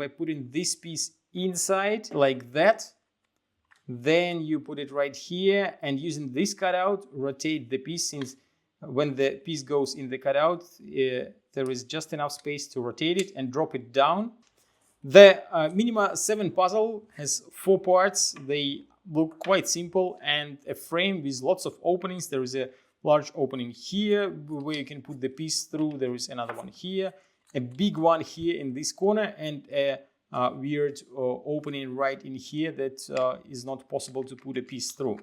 by putting this piece inside like that. Then you put it right here, and using this cutout, rotate the piece, since when the piece goes in the cutout, there is just enough space to rotate it, and drop it down. The MINIMA 7 puzzle has 4 parts. They look quite simple, and a frame with lots of openings. There is a large opening here where you can put the piece through. There is another one here, a big one here in this corner, and a weird opening right in here that is not possible to put a piece through.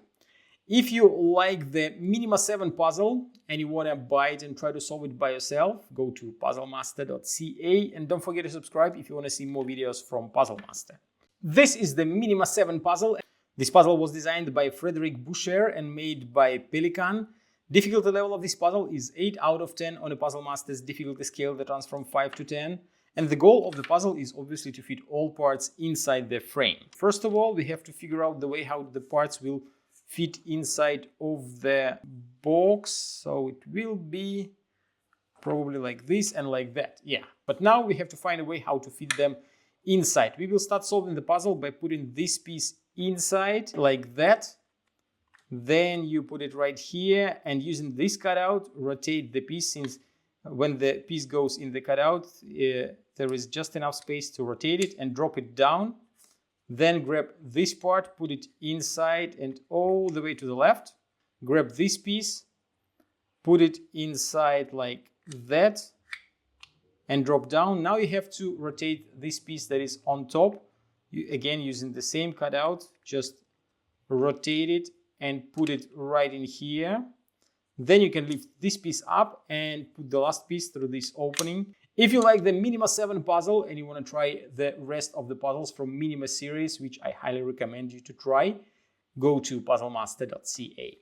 If you like the MINIMA 7 puzzle and you want to buy it and try to solve it by yourself, go to puzzlemaster.ca, and don't forget to subscribe if you want to see more videos from Puzzle Master. This is the MINIMA 7 puzzle. This puzzle was designed by Frederic Boucher and made by Pelikan. Difficulty level of this puzzle is 8 out of 10 on a Puzzle Master's difficulty scale that runs from 5 to 10. And the goal of the puzzle is obviously to fit all parts inside the frame. First of all, we have to figure out the way how the parts will fit inside of the box. So it will be probably like this and like that. Yeah, but now we have to find a way how to fit them inside. We will start solving the puzzle by putting this piece inside like that. Then you put it right here, and using this cutout, rotate the piece, since when the piece goes in the cutout, there is just enough space to rotate it, and drop it down. Then grab this part, put it inside and all the way to the left. Grab this piece, put it inside like that, and drop down. Now you have to rotate this piece that is on top. Again, using the same cutout, just rotate it and put it right in here. Then you can lift this piece up and put the last piece through this opening. If you like the MINIMA 7 puzzle and you want to try the rest of the puzzles from MINIMA series, which I highly recommend you to try, go to puzzlemaster.ca.